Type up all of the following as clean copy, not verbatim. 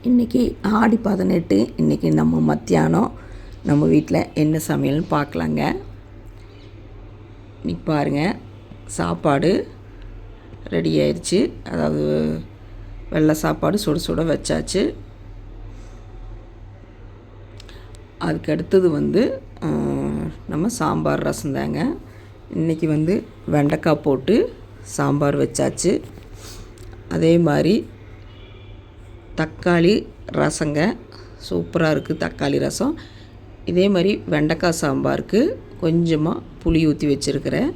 இன்றைக்கி ஆடி 18. இன்றைக்கி நம்ம மத்தியானம் நம்ம வீட்டில் என்ன சமையல்னு பார்க்கலாங்க. இன்றைக்கி பாருங்கள், சாப்பாடு ரெடி ஆயிடுச்சு. அதாவது வெள்ளை சாப்பாடு சுட சுட வச்சாச்சு. அதுக்கு அடுத்தது நம்ம சாம்பார் ரசம் தாங்க. இன்றைக்கி வெண்டைக்காய் போட்டு சாம்பார் வச்சாச்சு. அதே மாதிரி தக்காளி ரசங்க, சூப்பராக இருக்குது தக்காளி ரசம். இதே மாதிரி வெண்டைக்காய் சாம்பாருக்கு கொஞ்சமாக புளி ஊற்றி வச்சுருக்கிறேன்.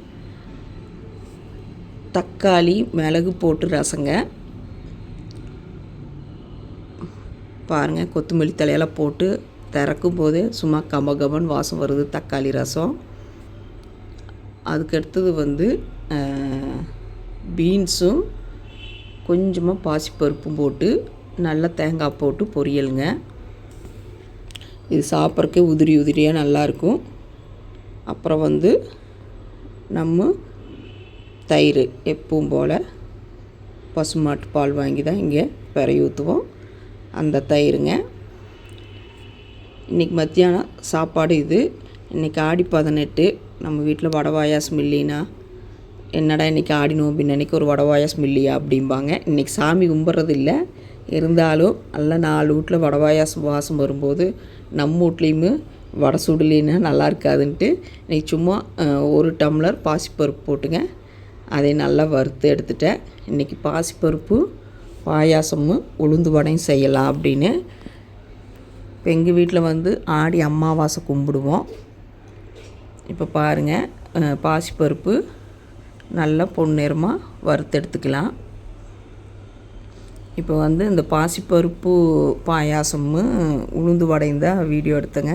தக்காளி மிளகு போட்டு ரசங்க. பாருங்கள், கொத்தமல்லி தலையெல்லாம் போட்டு திறக்கும் போதே சும்மா கமகமன் வாசம் வருது தக்காளி ரசம். அதுக்கடுத்தது பீன்ஸும் கொஞ்சமாக பாசிப்பருப்பும் போட்டு நல்லா தேங்காய் போட்டு பொரியலுங்க. இது சாப்பிட்றக்கே உதிரி உதிரியாக நல்லாயிருக்கும். அப்புறம் நம்ம தயிர் எப்பவும் போல் பசுமாட்டு பால் வாங்கி தான் இங்கே பிறைய ஊற்றுவோம். அந்த தயிருங்க. இன்றைக்கி மத்தியானம் சாப்பாடு இது. இன்றைக்கி ஆடி 18. நம்ம வீட்டில் வடை பாயாசம் இல்லைன்னா என்னடா இன்றைக்கி ஆடி நோம்பின் அன்றைக்கி ஒரு வடை பாயாசம் இல்லையா அப்படிம்பாங்க. இன்றைக்கி சாமி கும்பிட்றது இல்லை, இருந்தாலும் நல்லா 4 வீட்டில் வடை பாயாசம் வாசம் வரும்போது நம்ம வீட்லேயுமே வடை சுடலின்னா நல்லா இருக்காதுன்ட்டு இன்றைக்கி சும்மா 1 டம்ளர் பாசிப்பருப்பு போட்டுங்க, அதை நல்லா வறுத்து எடுத்துட்டேன். இன்றைக்கி பாசிப்பருப்பு பாயாசமும் உளுந்து வடையும் செய்யலாம் அப்படின்னு. இப்போ எங்கள் வீட்டில் ஆடி அமாவாசை கும்பிடுவோம். இப்போ பாருங்கள், பாசிப்பருப்பு நல்லா பொன்னிறமாக வறுத்து எடுத்துக்கலாம். இப்போ இந்த பாசிப்பருப்பு பாயாசமும் உளுந்து வடையும் தான் வீடியோ எடுத்தேங்க.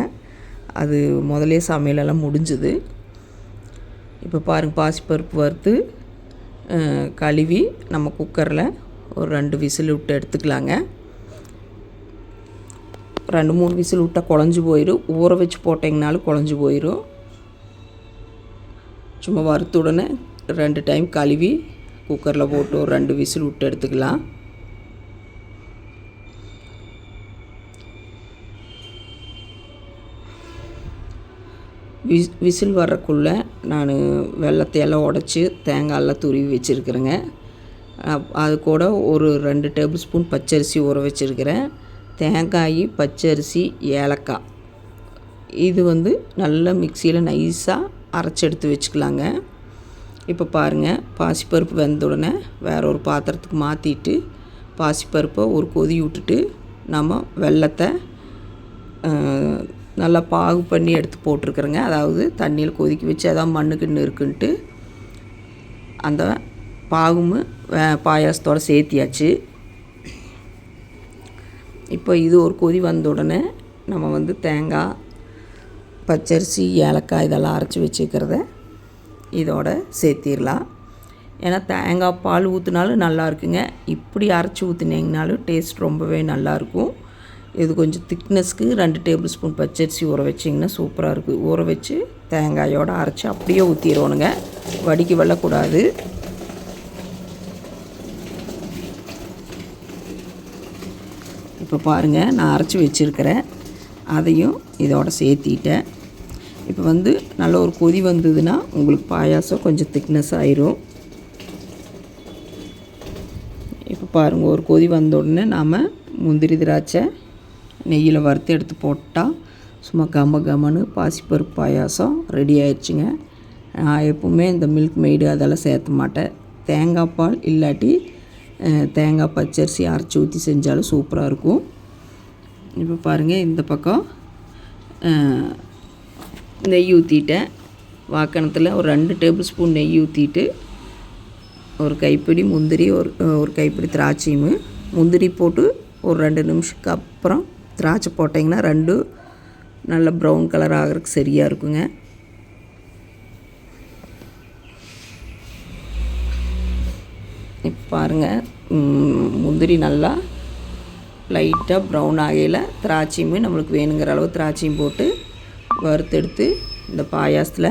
அது முதலே சமையலெல்லாம் முடிஞ்சுது. இப்போ பாருங்கள், பாசிப்பருப்பு வறுத்து கழுவி நம்ம குக்கரில் ஒரு 2 விசில் விட்டு எடுத்துக்கலாங்க. 2-3 விசில் விட்டால் குழஞ்சி போயிடும். ஊற வச்சு போட்டிங்கனாலும் குழஞ்சி போயிடும். சும்மா வறுத்த உடனே 2 டைம் கழுவி குக்கரில் போட்டு ஒரு 2 விசில் விட்டு எடுத்துக்கலாம். விசில் வர்றக்குள்ளே நான் வெல்லத்தையெல்லாம் உடச்சி தேங்காயெல்லாம் துருவி வச்சுருக்கிறேங்க. அது கூட ஒரு 2 டேபிள் ஸ்பூன் பச்சரிசி ஊற வச்சுருக்கிறேன். தேங்காய், பச்சரிசி, ஏலக்காய் இது நல்லா மிக்சியில் நைஸாக அரைச்சி எடுத்து வச்சுக்கலாங்க. இப்போ பாருங்கள், பாசிப்பருப்பு வெந்த உடனே வேறு ஒரு பாத்திரத்துக்கு மாற்றிட்டு பாசிப்பருப்பை ஒரு கொதி விட்டுட்டு நம்ம வெல்லத்தை நல்லா பாகு பண்ணி எடுத்து போட்டிருக்குறேங்க. அதாவது தண்ணியில் கொதிக்க வச்சு அதான் மண்ணுக்குன்னு இருக்குன்ட்டு அந்த பாகும் பாயாசத்தோடு சேர்த்தியாச்சு. இப்போ இது ஒரு கொதி வந்த உடனே நம்ம தேங்காய், பச்சரிசி, ஏலக்காய் இதெல்லாம் அரைச்சி வச்சுக்கிறத இதோட சேர்த்திடலாம். ஏன்னா தேங்காய் பால் ஊற்றினாலும் நல்லா இருக்குங்க. இப்படி அரைச்சி ஊற்றினீங்கனாலும் டேஸ்ட் ரொம்பவே நல்லாயிருக்கும். இது கொஞ்சம் திக்னஸ்க்கு 2 டேபிள் ஸ்பூன் பச்சரிசி ஊற வச்சிங்கன்னா சூப்பராக இருக்குது. ஊற வச்சு தேங்காயோடு அரைச்சி அப்படியே ஊற்றிடுவோனுங்க, வடிக்க வெல்லக்கூடாது. இப்போ பாருங்கள், நான் அரைச்சி வச்சுருக்கிறேன், அதையும் இதோட சேர்த்திட்டேன். இப்போ நல்ல ஒரு கொதி வந்ததுன்னா உங்களுக்கு பாயாசம் கொஞ்சம் திக்னஸ் ஆயிரும். இப்போ பாருங்கள், ஒரு கொதி வந்த உடனே நாம் முந்திரி திராட்சை நெய்யில் வறுத்து எடுத்து போட்டால் சும்மா கமன்னு பாசிப்பருப்பு பாயாசம் ரெடி ஆயிடுச்சுங்க. நான் எப்போவுமே இந்த மில்க் மெய்டு அதெல்லாம் சேர்த்த மாட்டேன். தேங்காய் பால் இல்லாட்டி தேங்காய் பச்சரிசி அரைச்சி ஊற்றி செஞ்சாலும் சூப்பராக இருக்கும். இப்போ பாருங்கள், இந்த பக்கம் நெய் ஊற்றிட்டேன். வாக்கணத்தில் ஒரு 2 டேபிள் ஸ்பூன் நெய் ஊற்றிட்டு ஒரு கைப்பிடி முந்திரி, ஒரு கைப்பிடி திராட்சையும் முந்திரி போட்டு ஒரு 2 நிமிஷத்துக்கு அப்புறம் திராட்சை போட்டிங்கன்னா 2 நல்ல ப்ரௌன் கலர் ஆகிறதுக்கு சரியாக இருக்குங்க. இப்போ பாருங்கள், முந்திரி நல்லா லைட்டாக ப்ரௌன் ஆகையில் திராட்சையுமே நம்மளுக்கு வேணுங்கிற அளவு திராட்சையும் போட்டு வறுத்தெடுத்து இந்த பாயாசத்தில்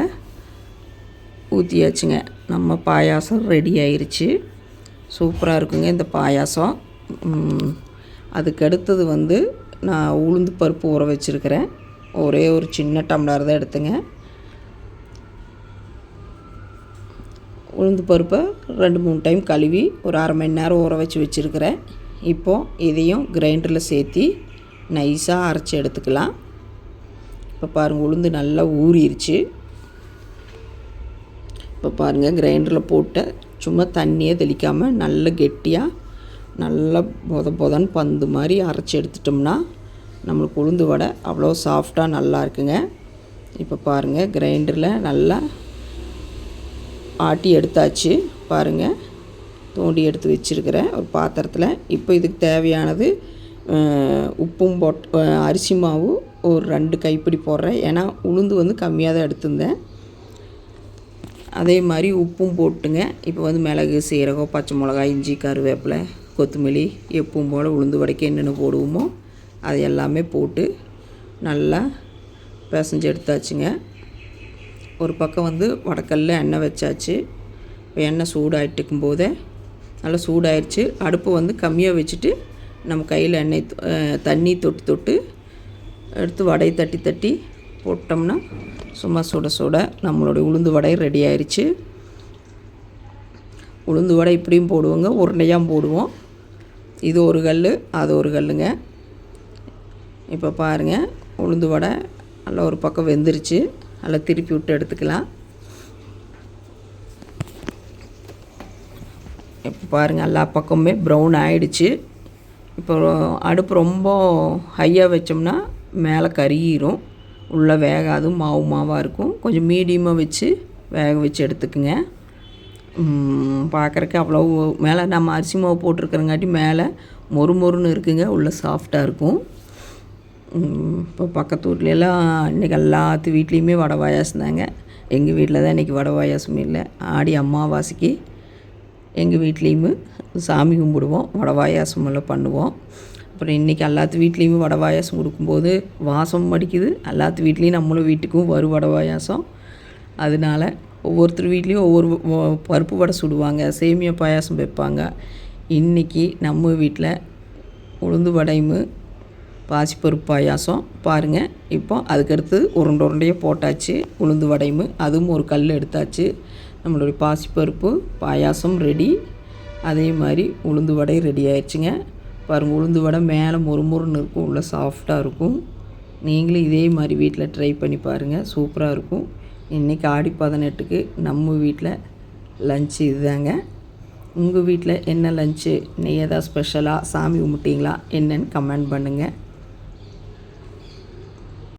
ஊற்றியாச்சுங்க. நம்ம பாயாசம் ரெடி ஆயிடுச்சு. சூப்பராக இருக்குங்க இந்த பாயாசம். அதுக்கு அடுத்தது வந்து நான் உளுந்து பருப்பு ஊற வச்சுருக்கிறேன். ஒரே ஒரு சின்ன டம்ளர் தான் எடுத்துங்க. உளுந்து பருப்பை 2-3 டைம் கழுவி ஒரு அரை மணி நேரம் ஊற வச்சுருக்கிறேன். இப்போது இதையும் கிரைண்டரில் சேர்த்தி நைஸாக அரைச்சி எடுத்துக்கலாம். இப்போ பாருங்கள், உளுந்து நல்லா ஊறிடுச்சு. இப்போ பாருங்கள், கிரைண்டரில் போட்டு சும்மா தண்ணியே தெளிக்காமல் நல்ல கெட்டியாக நல்லா பொதன்னு பந்து மாதிரி அரைச்சி எடுத்துட்டோம்னா நம்மளுக்கு உளுந்து வடை அவ்வளோ சாஃப்டாக நல்லா இருக்குங்க. இப்போ பாருங்கள், கிரைண்டரில் நல்லா ஆட்டி எடுத்தாச்சு. பாருங்கள், தோண்டி எடுத்து வச்சுருக்கிறேன் ஒரு பாத்திரத்தில். இப்போ இதுக்கு தேவையானது உப்பும் அரிசி மாவு ஒரு 2 கைப்பிடி போடுறேன். ஏன்னா உளுந்து வந்து கம்மியாக தான் எடுத்திருந்தேன். அதே மாதிரி உப்பும் போட்டுங்க. இப்போ வந்து மிளகு, சீரகம், பச்சை மிளகாய், இஞ்சி, கருவேப்பிலை, கொத்தமல்லி, எப்பவும் போல் உளுந்து வடைக்கு என்னென்ன போடுவோமோ அது எல்லாமே போட்டு நல்லா பிசைஞ்சு எடுத்தாச்சுங்க. ஒரு பக்கம் வந்து வடக்கல்ல எண்ணெய் வச்சாச்சு. இப்போ எண்ணெய் சூடாகிட்டுக்கும் போதே நல்லா சூடாயிடுச்சு. அடுப்பு வந்து கம்மியாக வச்சுட்டு நம்ம கையில் தண்ணி தொட்டு எடுத்து வடையை தட்டி போட்டோம்னா சும்மா சுட நம்மளுடைய உளுந்து வடை ரெடி ஆயிடுச்சு. உளுந்து வடை இப்படியும் போடுவோங்க, உருண்டையாக போடுவோம். இது ஒரு கல், அது ஒரு கல்லுங்க. இப்போ பாருங்கள், உளுந்து வடை நல்லா ஒரு பக்கம் வெந்துருச்சு. நல்லா திருப்பி விட்டு எடுத்துக்கலாம். இப்போ பாருங்கள், எல்லா பக்கமுமே ப்ரௌன் ஆகிடுச்சு. இப்போ அடுப்பு ரொம்ப ஹையாக வச்சோம்னா மேலே கருகிரும், உள்ளே வேகாது, மாவாக இருக்கும். கொஞ்சம் மீடியமாக வச்சு வேக வச்சு எடுத்துக்குங்க. பார்க்குறக்கு அவ்வளோ மேலே நம்ம அரிசி மாவு போட்டிருக்கிறங்காட்டி மேலே மொறுன்னு இருக்குங்க, உள்ளே சாஃப்டாக இருக்கும். இப்போ பக்கத்து வீட்லையெல்லாம் இன்றைக்கி எல்லாத்து வீட்லேயுமே வடை பாயாசம் தாங்க. எங்கள் வீட்டில் தான் இன்றைக்கி வடை பாயாசம் இல்லை. ஆடி அமாவாசைக்கு எங்கள் வீட்லேயுமே சாமி கும்பிடுவோம், வடை பாயாசம் எல்லாம் பண்ணுவோம். அப்புறம் இன்றைக்கி எல்லாத்து வீட்லேயுமே வடை பாயாசம் கொடுக்கும்போது வாசம் அடிக்குது. எல்லாத்து வீட்லேயும் நம்மளும் வீட்டுக்கும் வரும் வடை பாயாசம். அதனால் ஒவ்வொருத்தர் வீட்லேயும் ஒவ்வொரு பருப்பு வடை சுடுவாங்க, சேமியா பாயாசம் வைப்பாங்க. இன்றைக்கி நம்ம வீட்டில் உளுந்து வடையும் பாசிப்பருப்பு பாயாசம். பாருங்கள், இப்போ அதுக்கடுத்து உருண்டையாக போட்டாச்சு. உளுந்து வடையும் அதுவும் ஒரு கல் எடுத்தாச்சு. நம்மளுடைய பாசிப்பருப்பு பாயாசம் ரெடி. அதே மாதிரி உளுந்து வடை ரெடி ஆயிடுச்சுங்க. பாருங்கள், உளுந்து வடை மேலே மொறுன்னு இருக்கும், உள்ளே சாஃப்டாக இருக்கும். நீங்களும் இதே மாதிரி வீட்டில் ட்ரை பண்ணி பாருங்கள், சூப்பராக இருக்கும். இன்றைக்கி ஆடி 18க்கு நம்ம வீட்டில் லன்ச்சு இதுதாங்க. உங்கள் வீட்டில் என்ன லன்ச்சு? இன்னைக்கு ஏதாவது ஸ்பெஷலாக சாமி கும்பிட்டிங்களா என்னன்னு கமெண்ட் பண்ணுங்கள்.